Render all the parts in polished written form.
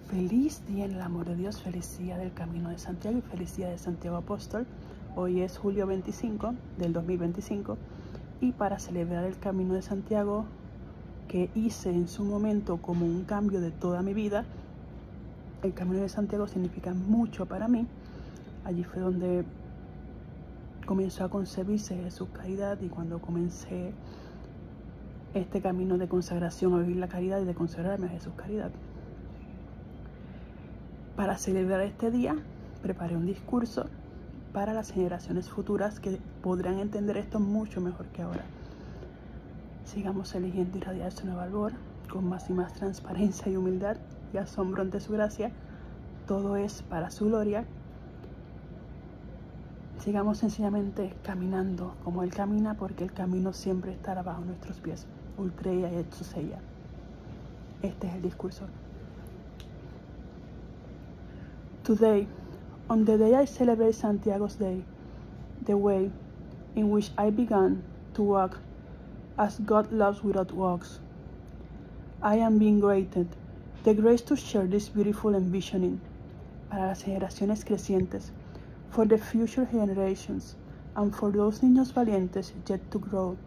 Feliz día en el amor de Dios, feliz día del Camino de Santiago y feliz día de Santiago Apóstol. Hoy es julio 25 del 2025 y para celebrar el Camino de Santiago que hice en su momento como un cambio de toda mi vida, el Camino de Santiago significa mucho para mí. Allí fue donde comenzó a concebirse Jesús Caridad y cuando comencé este camino de consagración a vivir la caridad y de consagrarme a Jesús Caridad. Para celebrar este día, preparé un discurso para las generaciones futuras que podrán entender esto mucho mejor que ahora. Sigamos eligiendo irradiar su nuevo albor con más y más transparencia y humildad y asombro ante su gracia. Todo es para su gloria. Sigamos sencillamente caminando como Él camina, porque el camino siempre estará bajo nuestros pies. Ultreia et Suseia. Este es el discurso. Today, on the day I celebrate Santiago's Day, the way in which I began to walk as God loves without walks, I am being granted the grace to share this beautiful envisioning para las generaciones crecientes, for the future generations, and for those niños valientes yet to grow,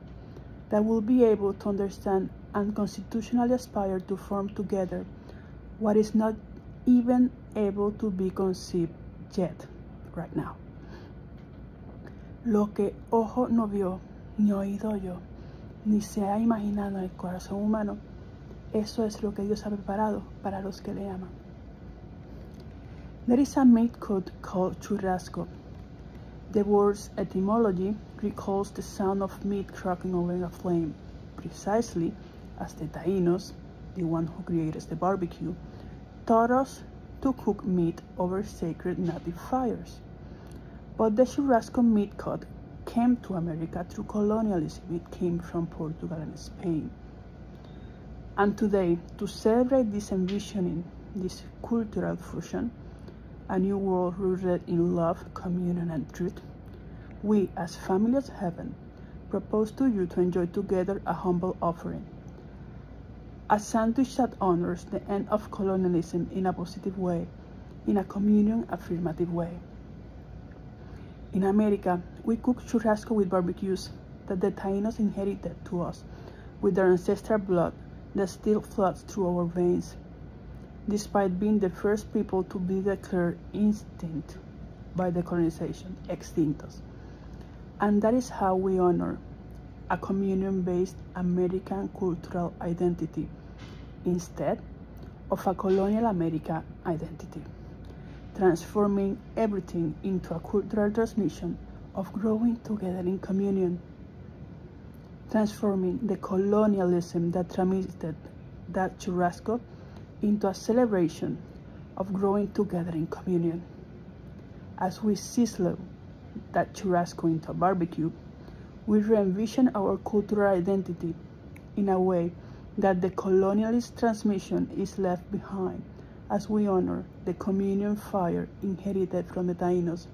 that will be able to understand and constitutionally aspire to form together what is not even able to be conceived yet, right now. Lo que ojo no vio, ni oído oyó, ni se ha imaginado en el corazón humano, eso es lo que Dios ha preparado para los que le aman. There is a meat code called churrasco. The word's etymology recalls the sound of meat cracking over a flame, precisely as the Taínos, the one who created the barbecue, taught us to cook meat over sacred native fires. But the churrasco meat cut came to America through colonialism. It came from Portugal and Spain. And today, to celebrate this envisioning, this cultural fusion, a new world rooted in love, communion, and truth, we, as family of heaven, propose to you to enjoy together a humble offering, a sandwich that honors the end of colonialism in a positive way, in a communion affirmative way. In America, we cook churrasco with barbecues that the Taínos inherited to us with their ancestral blood that still floods through our veins, despite being the first people to be declared extinct by the colonization, extintos. And that is how we honor a communion-based American cultural identity instead of a colonial America identity, transforming everything into a cultural transmission of growing together in communion, transforming the colonialism that transmitted that churrasco into a celebration of growing together in communion. As we sizzle that churrasco into a barbecue, we re-envision our cultural identity in a way that the colonialist transmission is left behind, as we honor the communion fire inherited from the Taínos,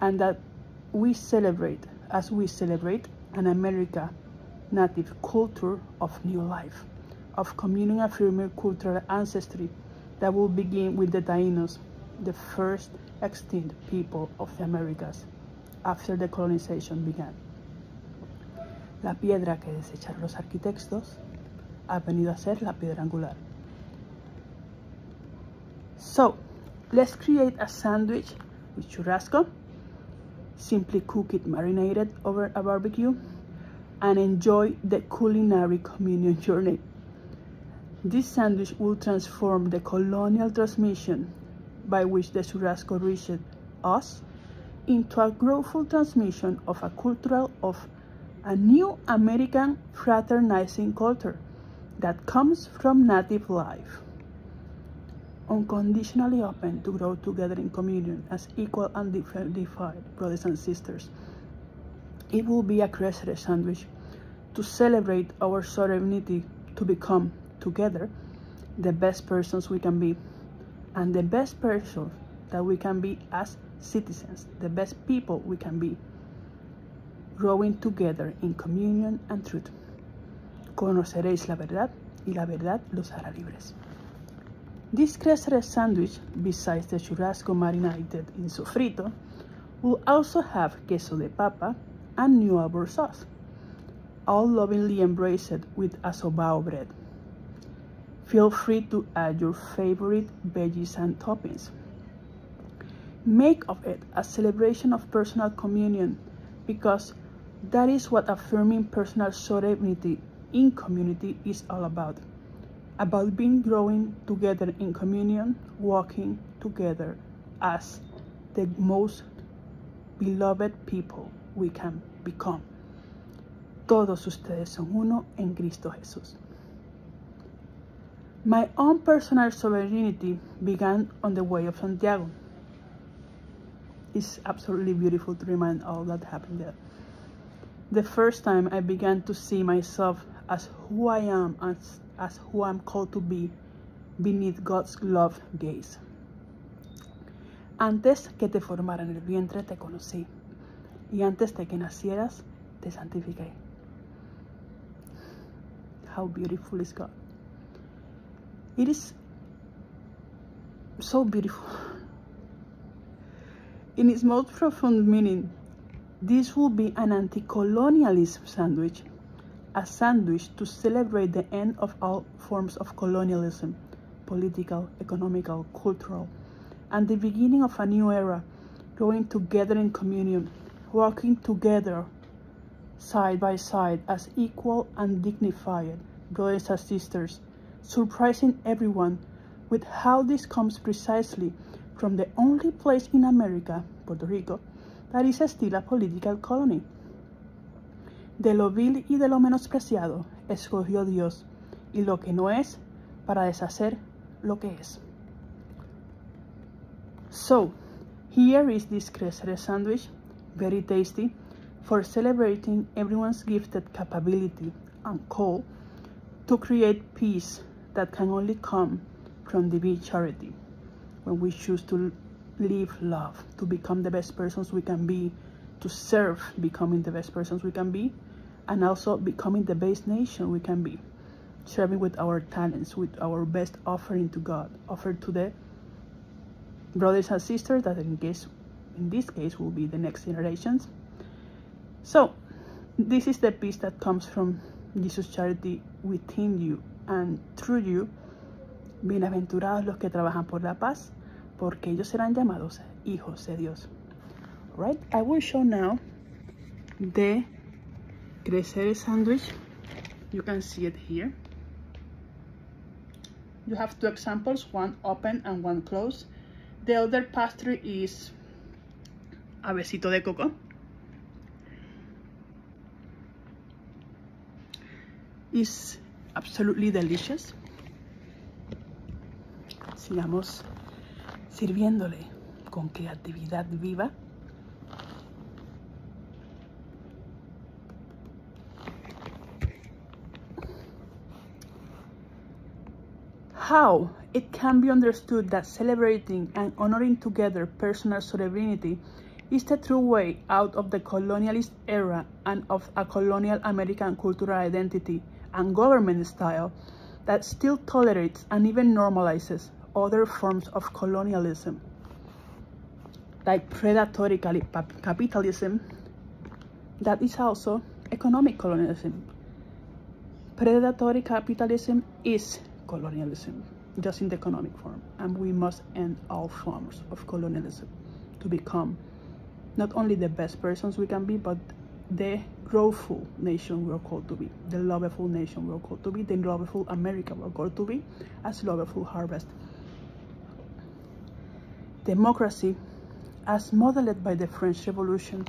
and that we celebrate, as we celebrate an America native culture of new life, of communion affirming cultural ancestry that will begin with the Taínos, the first extinct people of the Americas after the colonization began. La piedra que desecharon los arquitectos ha venido a ser la piedra angular. So, let's create a sandwich with churrasco, simply cook it marinated over a barbecue, and enjoy the culinary communion journey. This sandwich will transform the colonial transmission by which the churrasco reached us into a growthful transmission of a cultural of a new American fraternizing culture that comes from native life, unconditionally open to grow together in communion as equal and divided brothers and sisters. It will be a crescent sandwich to celebrate our sovereignty to become together the best persons we can be, and the best person that we can be as citizens, the best people we can be, growing together in communion and truth. Conoceréis la verdad y la verdad los hará libres. This Crescere sandwich, besides the churrasco marinated in sofrito, will also have queso de papa and new albor sauce, all lovingly embraced with asobao bread. Feel free to add your favorite veggies and toppings. Make of it a celebration of personal communion, because that is what affirming personal sovereignty in community is all about being growing together in communion, walking together as the most beloved people we can become. Todos ustedes son uno en Cristo Jesús. My own personal sovereignty began on the way of Santiago. It's absolutely beautiful to remind all that happened there. The first time I began to see myself as who I am, as who I'm called to be, beneath God's love gaze. Antes que te formara en el vientre te conocí, y antes de que nacieras te santifiqué. How beautiful is God. It is so beautiful. In its most profound meaning, this will be an anti-colonialist sandwich, a sandwich to celebrate the end of all forms of colonialism, political, economical, cultural, and the beginning of a new era, growing together in communion, walking together side by side as equal and dignified brothers and sisters, surprising everyone with how this comes precisely from the only place in America, Puerto Rico, that is still a political colony. De lo vil y de lo menospreciado escogió Dios, y lo que no es, para deshacer lo que es. So, here is this Crescere sandwich, very tasty, for celebrating everyone's gifted capability and call to create peace that can only come from divine charity, when we choose to live love, to become the best persons we can be, to serve, becoming the best persons we can be, and also becoming the best nation we can be, serving with our talents, with our best offering to God, offered to the brothers and sisters that in this case will be the next generations. So this is the peace that comes from Jesus' charity within you and through you. Bienaventurados los que trabajan por la paz, porque ellos serán llamados hijos de Dios. Right, I will show now the Crescere sandwich. You can see it here. You have two examples, one open and one closed. The other pastry is a besito de coco. It's absolutely delicious. Sigamos sirviéndole con creatividad viva. How it can be understood that celebrating and honoring together personal sovereignty is the true way out of the colonialist era and of a colonial American cultural identity and government style that still tolerates and even normalizes other forms of colonialism, like predatory capitalism, that is also economic colonialism. Predatory capitalism is colonialism, just in the economic form, and we must end all forms of colonialism to become not only the best persons we can be, but the growthful nation we're called to be, the lovable nation we're called to be, the lovable America we're called to be, as lovable harvest. Democracy, as modeled by the French Revolution,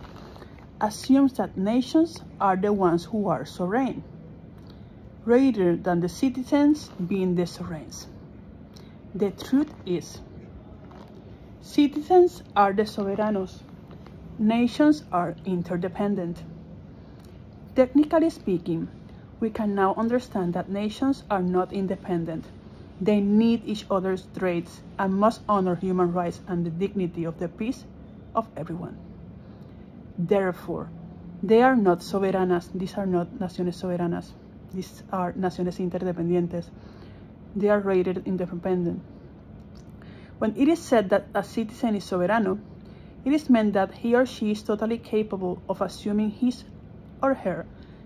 assumes that nations are the ones who are sovereign, rather than the citizens being the sovereigns. The truth is, citizens are the soberanos, nations are interdependent. Technically speaking, we can now understand that nations are not independent. They need each other's traits and must honor human rights and the dignity of the peace of everyone. Therefore, they are not soberanas. These are not naciones soberanas. These are naciones interdependientes. They are rated independent. When it is said that a citizen is soberano, it is meant that he or she is totally capable of assuming his or her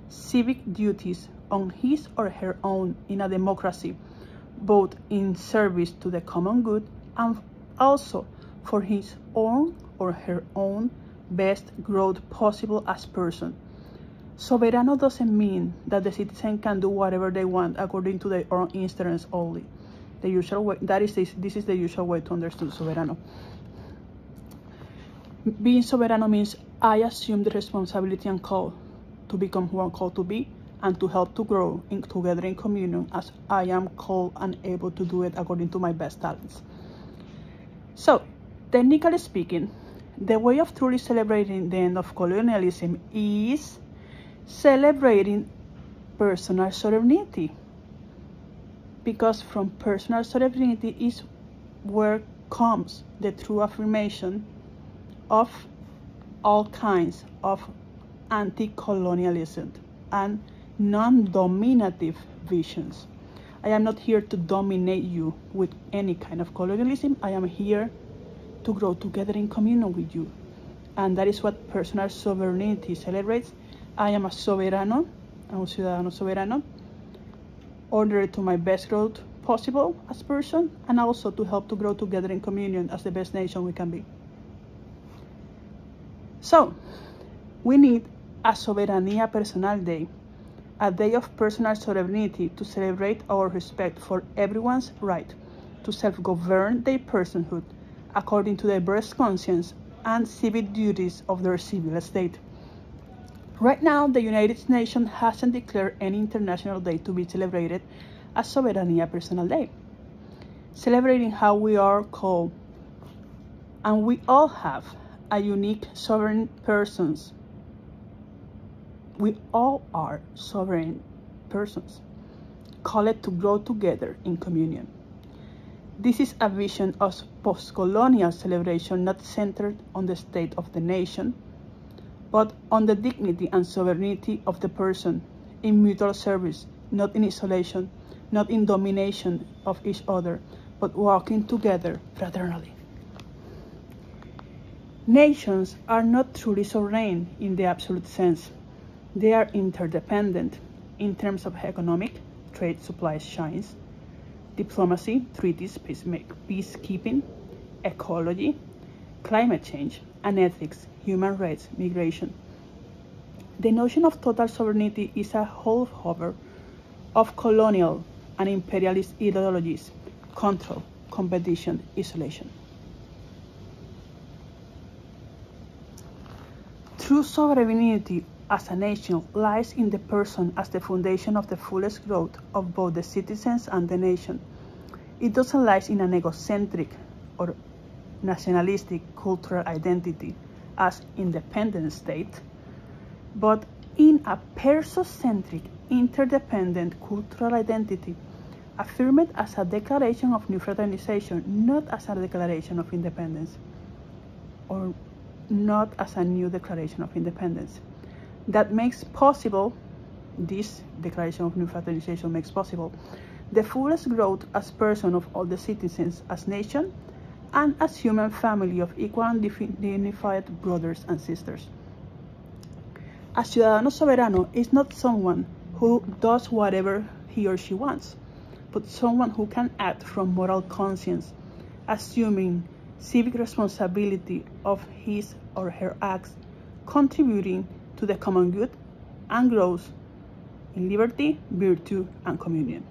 civic duties on his or her own in a democracy, both in service to the common good and also for his own or her own best growth possible as person. Soberano doesn't mean that the citizen can do whatever they want according to their own interests only. The usual way, this is the usual way to understand soberano. Being soberano means I assume the responsibility and call to become who I'm called to be and to help to grow together in communion as I am called and able to do it according to my best talents. So, technically speaking, the way of truly celebrating the end of colonialism is celebrating personal sovereignty, because from personal sovereignty is where comes the true affirmation of all kinds of anti-colonialism and non-dominative visions. I am not here to dominate you with any kind of colonialism. I am here to grow together in communion with you. And that is what personal sovereignty celebrates. I am a soberano, un ciudadano soberano, ordered to my best growth possible as person, and also to help to grow together in communion as the best nation we can be. So, we need a Soberanía Personal Day, a day of personal sovereignty to celebrate our respect for everyone's right to self-govern their personhood according to their best conscience and civic duties of their civil state. Right now, the United Nations hasn't declared any international day to be celebrated as Soberanía Personal Day, celebrating how we are called, and we all have a unique sovereign persons. We all are sovereign persons, called to grow together in communion. This is a vision of post-colonial celebration not centered on the state of the nation, but on the dignity and sovereignty of the person in mutual service, not in isolation, not in domination of each other, but walking together fraternally. Nations are not truly sovereign in the absolute sense. They are interdependent in terms of economic, trade, supplies, chains, diplomacy, treaties, peacekeeping, ecology, climate change, and ethics, human rights, migration. The notion of total sovereignty is a holdover of colonial and imperialist ideologies, control, competition, isolation. True sovereignty as a nation lies in the person as the foundation of the fullest growth of both the citizens and the nation. It doesn't lie in an egocentric or nationalistic cultural identity as independent state, but in a person-centric, interdependent cultural identity, affirmed as a declaration of new fraternization, not as a declaration of independence, or not as a new declaration of independence. That makes possible, this declaration of new fraternization makes possible, the fullest growth as person of all the citizens as nation and as human family of equal and dignified brothers and sisters. A ciudadano soberano is not someone who does whatever he or she wants, but someone who can act from moral conscience, assuming civic responsibility of his or her acts, contributing to the common good and growth in liberty, virtue, and communion.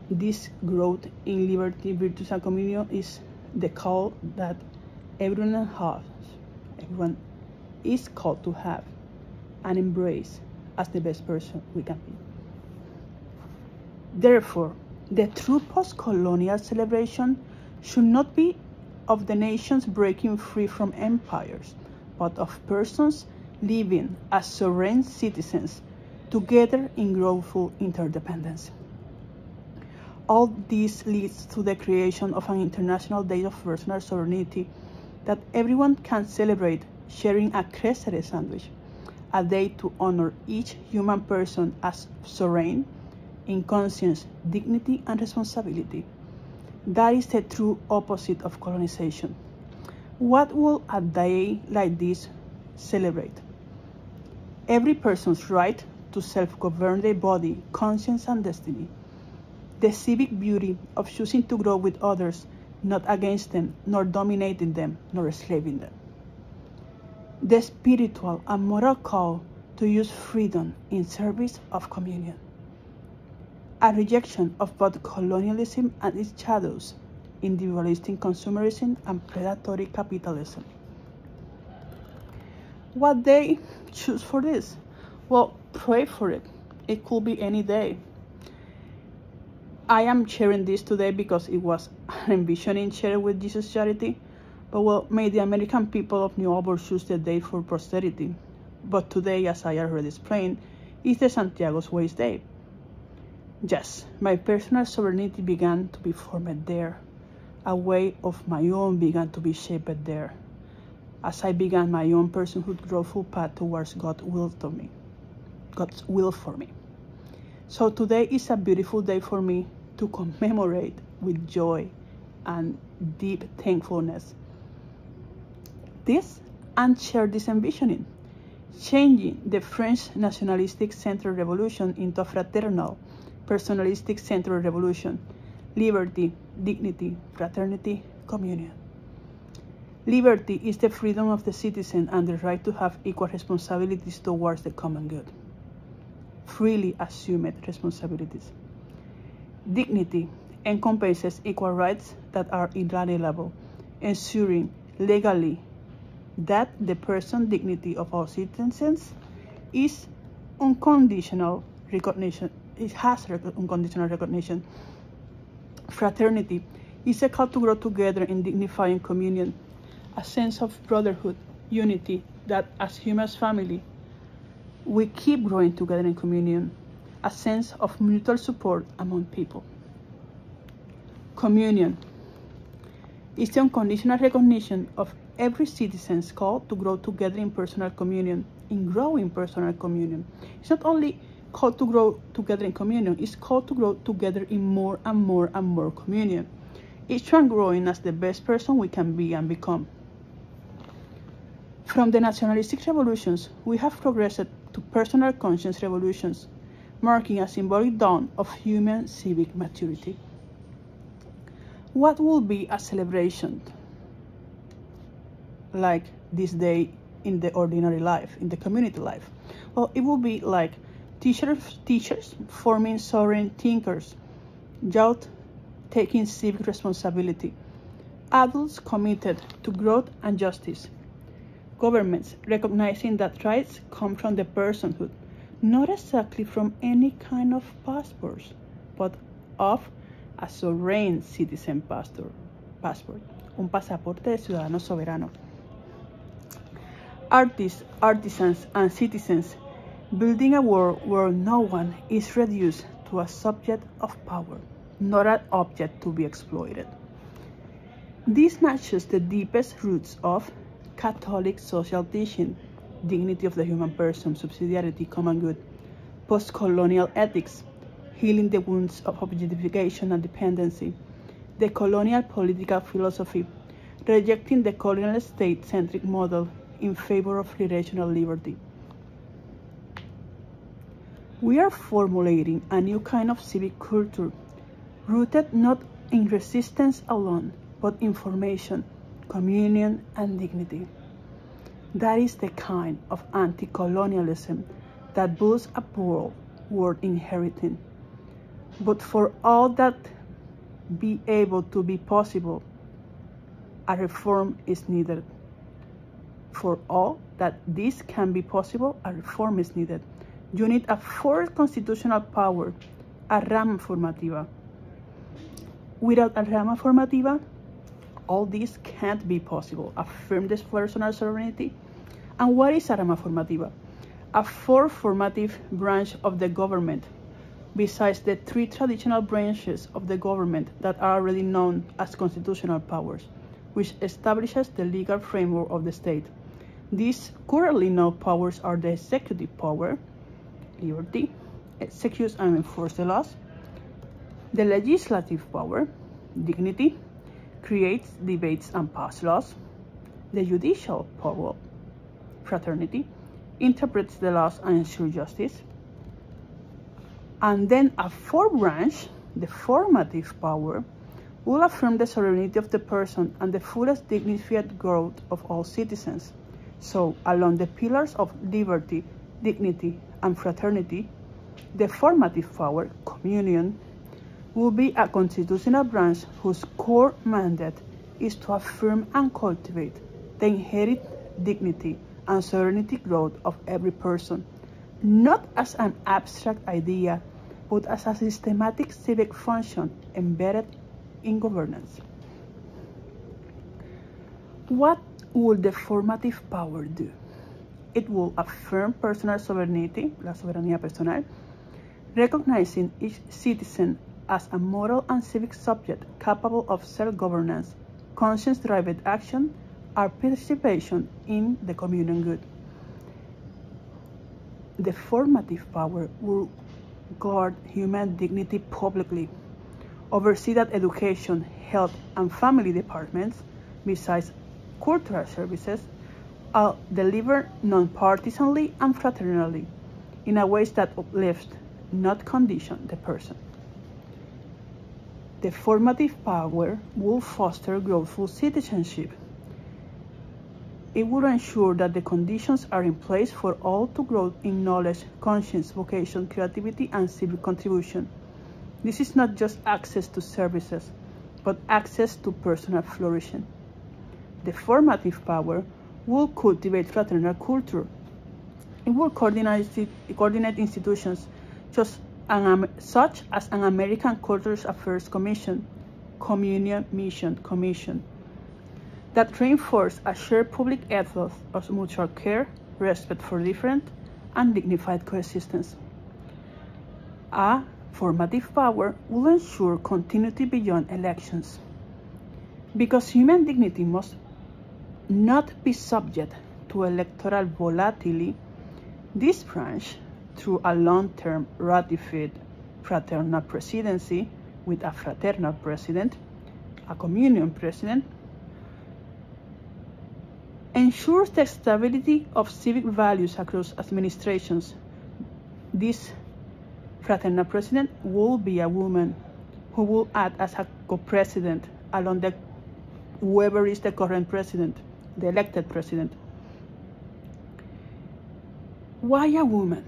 This growth in liberty, virtues, and communion is the call that everyone is called to have and embrace as the best person we can be. Therefore, the true post-colonial celebration should not be of the nations breaking free from empires, but of persons living as sovereign citizens together in growthful interdependence. All this leads to the creation of an International Day of Personal Sovereignty that everyone can celebrate, sharing a crescere sandwich, a day to honor each human person as sovereign, in conscience, dignity, and responsibility. That is the true opposite of colonization. What will a day like this celebrate? Every person's right to self-govern their body, conscience, and destiny. The civic beauty of choosing to grow with others, not against them, nor dominating them, nor enslaving them. The spiritual and moral call to use freedom in service of communion. A rejection of both colonialism and its shadows, individualistic consumerism and predatory capitalism. What day choose for this? Well, pray for it. It could be any day. I am sharing this today because it was an envisioning shared with Jesus Charity. But well, may the American people of New Albany choose the day for posterity. But today, as I already explained, is the Santiago's Ways Day. Yes, my personal sovereignty began to be formed there. A way of my own began to be shaped there, as I began my own personhood growthful path towards God's will for me. So today is a beautiful day for me to commemorate with joy and deep thankfulness this and share this envisioning, changing the French nationalistic central revolution into a fraternal, personalistic central revolution. Liberty, dignity, fraternity, communion. Liberty is the freedom of the citizen and the right to have equal responsibilities towards the common good. Freely assumed responsibilities. Dignity encompasses equal rights that are inalienable, ensuring legally that the personal dignity of all citizens is unconditional recognition. It has unconditional recognition. Fraternity is a call to grow together in dignifying communion, a sense of brotherhood, unity, that as human family, we keep growing together in communion, a sense of mutual support among people. Communion is the unconditional recognition of every citizen's call to grow together in personal communion, in growing personal communion. It's not only called to grow together in communion, it's called to grow together in more and more and more communion. Each one growing as the best person we can be and become. From the nationalistic revolutions, we have progressed to personal conscience revolutions, marking a symbolic dawn of human civic maturity. What will be a celebration like this day in the ordinary life, in the community life? Well, it will be like teachers forming sovereign thinkers, youth taking civic responsibility, adults committed to growth and justice, governments recognizing that rights come from the personhood, not exactly from any kind of passports, but of a sovereign citizen passport, un pasaporte de ciudadano soberano. Artists, artisans, and citizens building a world where no one is reduced to a subject of power, not an object to be exploited. This nurtures the deepest roots of Catholic social teaching, dignity of the human person, subsidiarity, common good, post-colonial ethics, healing the wounds of objectification and dependency, the colonial political philosophy, rejecting the colonial state-centric model in favor of relational liberty. We are formulating a new kind of civic culture, rooted not in resistance alone, but in formation, communion, and dignity. That is the kind of anti-colonialism that builds a world worth inheriting. But for all that be able to be possible, a reform is needed. For all that this can be possible, a reform is needed. You need a fourth constitutional power, a rama formativa. Without a rama formativa, all this can't be possible. Affirm this personal sovereignty. And what is a rama formativa? A fourth formative branch of the government, besides the three traditional branches of the government that are already known as constitutional powers, which establishes the legal framework of the state. These currently known powers are the executive power, liberty, executes and enforces the laws. The legislative power, dignity, creates, debates, and passes laws. The judicial power, fraternity, interprets the laws and ensures justice. And then a fourth branch, the formative power, will affirm the sovereignty of the person and the fullest dignified growth of all citizens. So, along the pillars of liberty, dignity, and fraternity, the formative power, communion, will be a constitutional branch whose core mandate is to affirm and cultivate the inherent dignity and sovereignty growth of every person, not as an abstract idea, but as a systematic civic function embedded in governance. What will the formative power do? It will affirm personal sovereignty, la soberanía personal, recognizing each citizen as a moral and civic subject capable of self-governance, conscience-driven action, and participation in the common good. The formative power will guard human dignity publicly, oversee that education, health, and family departments, besides cultural services, are delivered non-partisanly and fraternally, in a way that uplifts, not condition, the person. The formative power will foster growthful citizenship. It will ensure that the conditions are in place for all to grow in knowledge, conscience, vocation, creativity, and civic contribution. This is not just access to services, but access to personal flourishing. The formative power will cultivate fraternal culture. It will coordinate institutions such as an American Cultural Affairs Commission, Commission, that reinforce a shared public ethos of mutual care, respect for different, and dignified coexistence. A formative power will ensure continuity beyond elections. Because human dignity must not be subject to electoral volatility, this branch, through a long-term ratified fraternal presidency with a fraternal president, a communion president, ensures the stability of civic values across administrations. This fraternal president will be a woman who will act as a co-president along whoever is the current president, the elected president. Why a woman?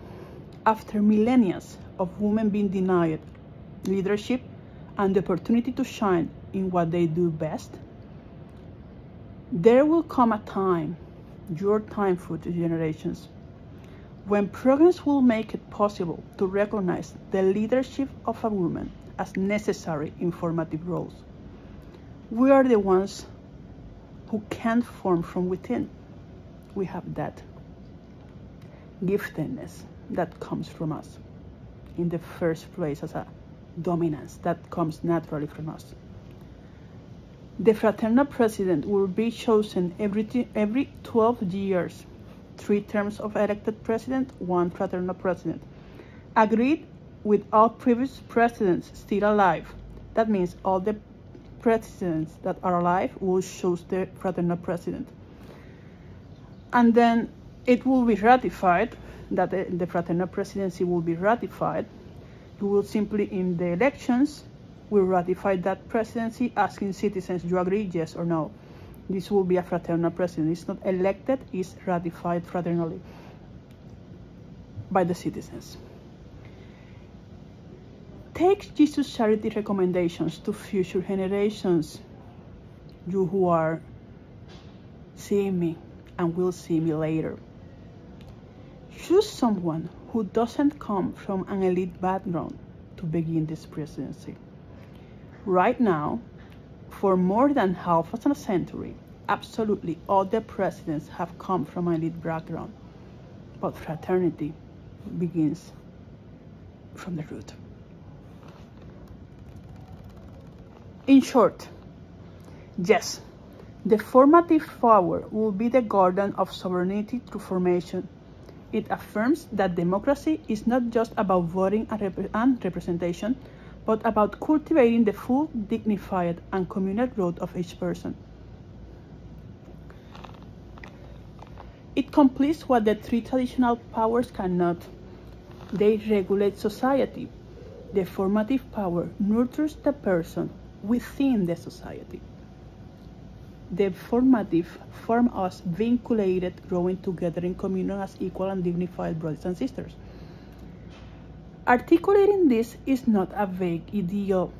After millennia of women being denied leadership and the opportunity to shine in what they do best, there will come a time, your time, future generations, when progress will make it possible to recognize the leadership of a woman as necessary in formative roles. We are the ones who can form from within. We have that giftedness that comes from us in the first place as a dominance that comes naturally from us. The fraternal president will be chosen every 12 years, 3 terms of elected president, 1 fraternal president, agreed with all previous presidents still alive. That means all the presidents that are alive will choose the fraternal president. And then it will be ratified, that the fraternal presidency will be ratified. You will simply, in the elections, will ratify that presidency, asking citizens, you agree, yes or no. This will be a fraternal president. It's not elected, it's ratified fraternally by the citizens. Take Jesus' charity recommendations to future generations, you who are seeing me and will see me later. Choose someone who doesn't come from an elite background to begin this presidency. Right now, for more than half a century, absolutely all the presidents have come from an elite background, but fraternity begins from the root. In short, yes, the formative power will be the guardian of sovereignty through formation, It affirms that democracy is not just about voting and representation, but about cultivating the full, dignified, and communal growth of each person. It completes what the three traditional powers cannot. They regulate society. The formative power nurtures the person within the society. The formative form us vinculated, growing together in communion as equal and dignified brothers and sisters. Articulating this is not a vague ideal.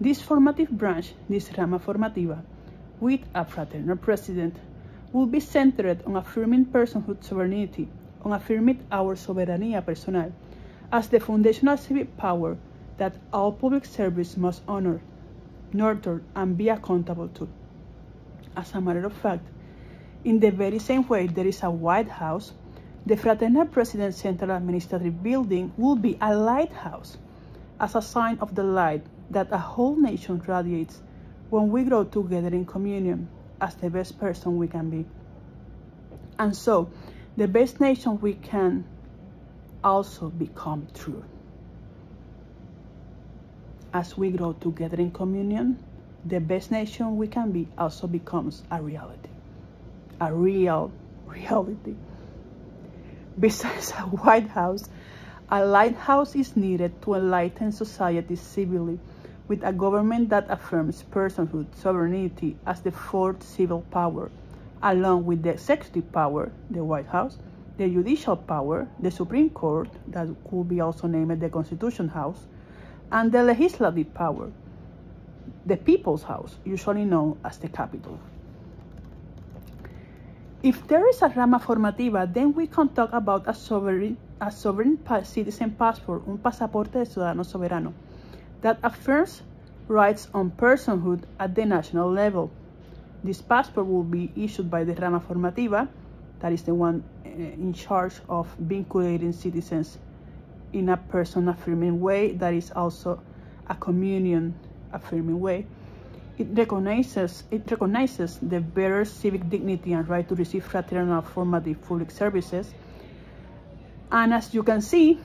This formative branch, this rama formativa, with a fraternal president, will be centered on affirming personhood sovereignty, on affirming our soberanía personal, as the foundational civic power that all public service must honor, nurture, and be accountable to. As a matter of fact, in the very same way there is a White House, the Fraternal President's Central Administrative Building will be a lighthouse, as a sign of the light that a whole nation radiates when we grow together in communion as the best person we can be. And so, the best nation we can also become true. As we grow together in communion, the best nation we can be also becomes a reality. A real reality. Besides a White House, a lighthouse is needed to enlighten society civilly, with a government that affirms personhood sovereignty as the fourth civil power, along with the executive power, the White House, the judicial power, the Supreme Court, that could be also named the Constitution House, and the legislative power, the People's House, usually known as the Capitol. If there is a rama formativa, then we can talk about a sovereign citizen passport, un pasaporte de ciudadano soberano, that affirms rights on personhood at the national level. This passport will be issued by the rama formativa, that is the one in charge of vinculating citizens in a person-affirming way, that is also a communion-affirming way. It recognizes the bearer civic dignity and right to receive fraternal formative public services. And as you can see,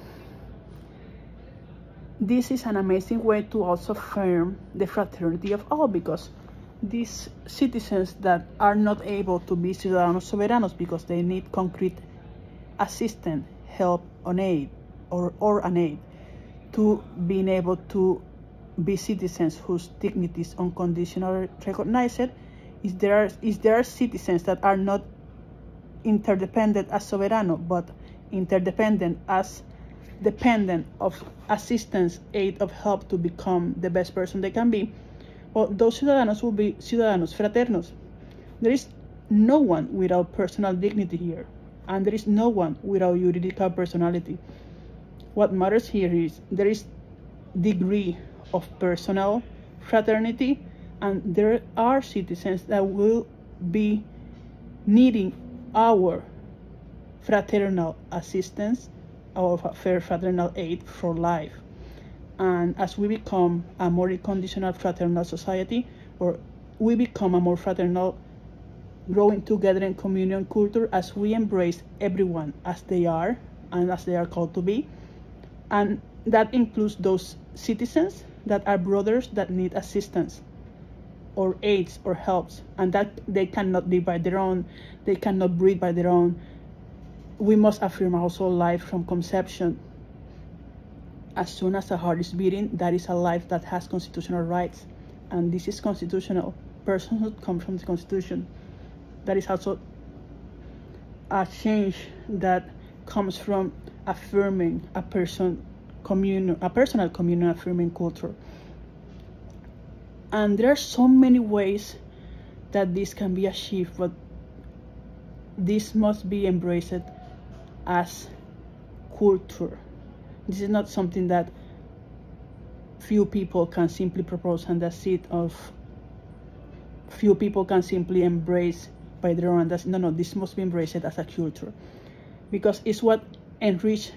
this is an amazing way to also affirm the fraternity of all, because these citizens that are not able to be ciudadanos soberanos because they need concrete assistance, help, or aid, to being able to be citizens whose dignity is unconditionally recognized, is there are citizens that are not interdependent as soberano, but interdependent as dependent of assistance, aid, of help to become the best person they can be. Well, those ciudadanos will be ciudadanos fraternos. There is no one without personal dignity here, and there is no one without juridical personality. What matters here is there is degree of personal fraternity, and there are citizens that will be needing our fraternal assistance, our fraternal aid for life. And as we become a more unconditional fraternal society, or we become a more fraternal, growing together in communion culture, as we embrace everyone as they are and as they are called to be. And that includes those citizens that are brothers that need assistance or aids or helps, and that they cannot live by their own, they cannot breathe by their own. We must affirm also life from conception. As soon as a heart is beating, that is a life that has constitutional rights, and this is constitutional. Personhood comes from the Constitution. That is also a change that comes from affirming a personal communion, affirming culture. And there are so many ways that this can be achieved, but this must be embraced as culture. This is not something that few people can simply propose and that's it, of few people can simply embrace by their own. No, this must be embraced as a culture, because it's what enrich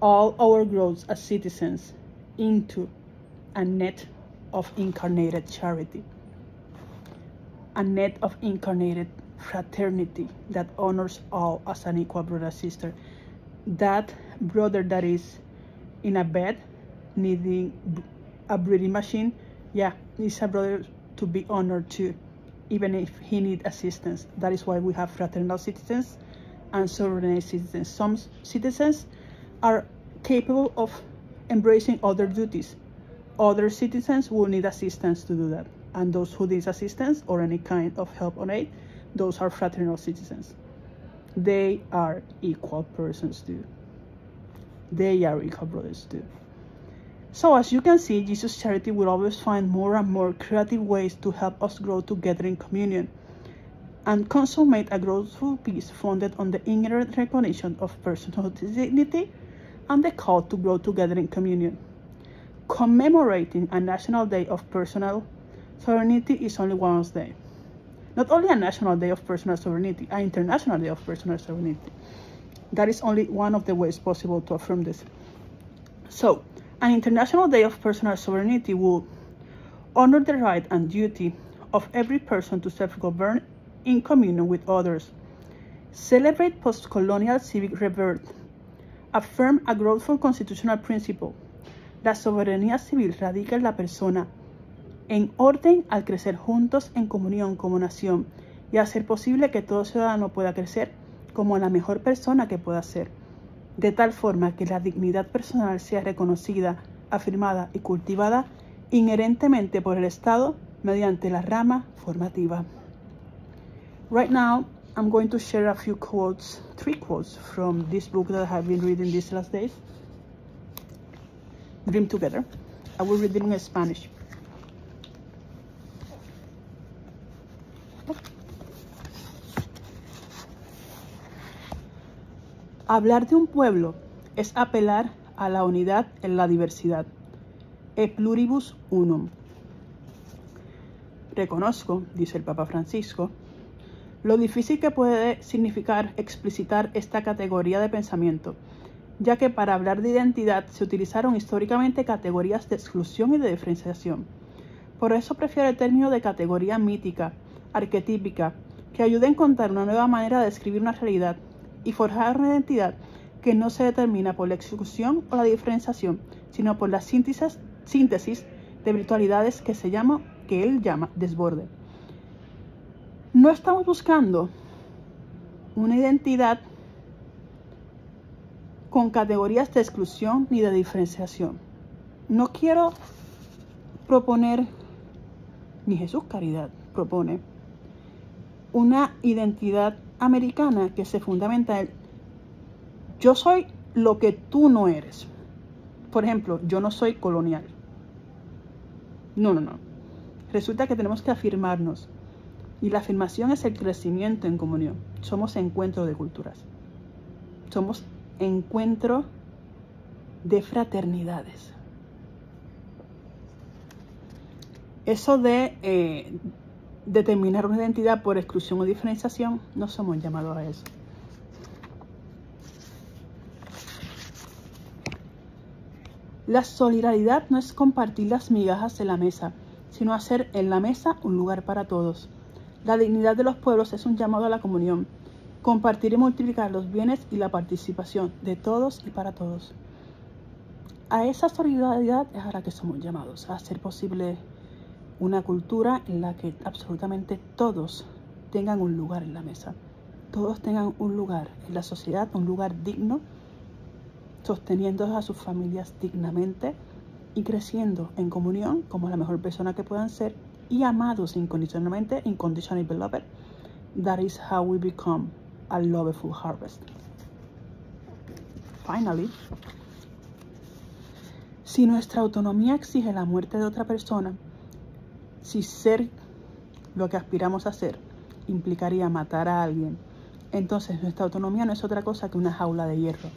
all our growth as citizens into a net of incarnated charity, a net of incarnated fraternity that honors all as an equal brother and sister. That brother that is in a bed needing a breathing machine, yeah, is a brother to be honored too, even if he needs assistance. That is why we have fraternal citizens and sovereign citizens. Some citizens are capable of embracing other duties. Other citizens will need assistance to do that. And those who need assistance or any kind of help or aid, those are fraternal citizens. They are equal persons too. They are equal brothers too. So as you can see, Jesus Charity will always find more and more creative ways to help us grow together in communion and consummate a growthful peace founded on the inherent recognition of personal dignity and the call to grow together in communion. Commemorating a National Day of Personal Sovereignty is only one day. Not only a National Day of Personal Sovereignty, an International Day of Personal Sovereignty. That is only one of the ways possible to affirm this. So, an International Day of Personal Sovereignty will honor the right and duty of every person to self-govern in communion with others, celebrate post-colonial civic rebirth, affirm a growthful constitutional principle. La soberanía civil radica en la persona, en orden al crecer juntos en comunión como nación y hacer posible que todo ciudadano pueda crecer como la mejor persona que pueda ser, de tal forma que la dignidad personal sea reconocida, afirmada y cultivada inherentemente por el Estado mediante la rama formativa. Right now, I'm going to share a few quotes, 3 quotes from this book that I have been reading these last days. Dream Together. I will read it in Spanish. Hablar de un pueblo es apelar a la unidad en la diversidad. E pluribus unum. Reconozco, dice el Papa Francisco, lo difícil que puede significar explicitar esta categoría de pensamiento, ya que para hablar de identidad se utilizaron históricamente categorías de exclusión y de diferenciación. Por eso prefiero el término de categoría mítica, arquetípica, que ayuda a encontrar una nueva manera de describir una realidad y forjar una identidad que no se determina por la exclusión o la diferenciación, sino por la síntesis de virtualidades que él llama desborde. No estamos buscando una identidad con categorías de exclusión ni de diferenciación. No quiero proponer, ni Jesús Caridad propone, una identidad americana que se fundamenta en yo soy lo que tú no eres. Por ejemplo, yo no soy colonial. No. Resulta que tenemos que afirmarnos. Y la afirmación es el crecimiento en comunión. Somos encuentro de culturas. Somos encuentro de fraternidades. Eso de determinar una identidad por exclusión o diferenciación, no somos llamados a eso. La solidaridad no es compartir las migajas de la mesa, sino hacer en la mesa un lugar para todos. La dignidad de los pueblos es un llamado a la comunión, compartir y multiplicar los bienes y la participación de todos y para todos. A esa solidaridad es a la que somos llamados, a hacer posible una cultura en la que absolutamente todos tengan un lugar en la mesa. Todos tengan un lugar en la sociedad, un lugar digno, sosteniendo a sus familias dignamente y creciendo en comunión como la mejor persona que puedan ser y amados incondicionalmente, unconditionally beloved. That is how we become a loveful harvest. Finally, si nuestra autonomía exige la muerte de otra persona, si ser lo que aspiramos a ser implicaría matar a alguien, entonces nuestra autonomía no es otra cosa que una jaula de hierro.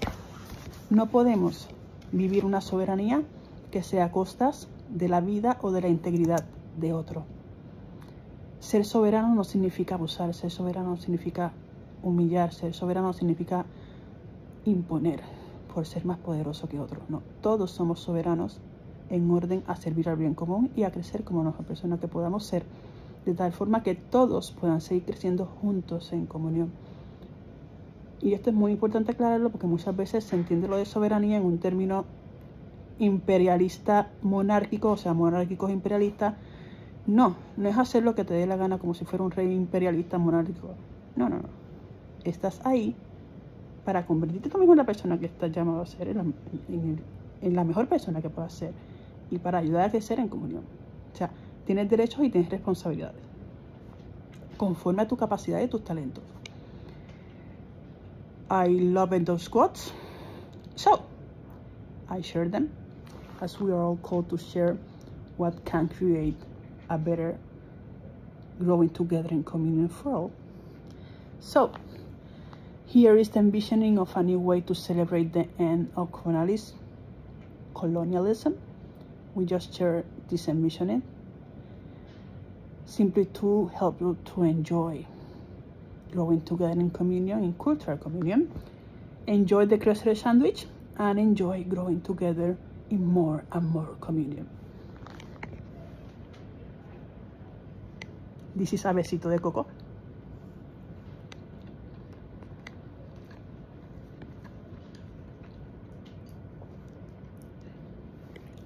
No podemos vivir una soberanía que sea a costas de la vida o de la integridad de otro. Ser soberano no significa abusar, ser soberano no significa humillar, ser soberano no significa imponer por ser más poderoso que otro. No, todos somos soberanos en orden a servir al bien común y a crecer como la mejor persona que podamos ser de tal forma que todos puedan seguir creciendo juntos en comunión. Y esto es muy importante aclararlo porque muchas veces se entiende lo de soberanía en un término imperialista monárquico, o sea, monárquicos imperialistas. No es hacer lo que te dé la gana como si fuera un rey imperialista monárquico. No. Estás ahí para convertirte tú mismo en la persona que estás llamado a ser, en la mejor persona que puedas ser, y para ayudar a crecer en comunión. O sea, tienes derechos y tienes responsabilidades, conforme a tu capacidad y tus talentos. I love those quotes, so I share them, as we are all called to share what can create a better growing together in communion for all. So, here is the envisioning of a new way to celebrate the end of colonialism. We just share this envisioning simply to help you to enjoy growing together in communion, in cultural communion. Enjoy the crossroad sandwich and enjoy growing together in more and more communion. This is a besito de coco.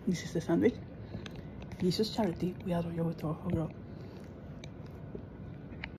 This is the sandwich. This is Charity. We adore you with all our girl.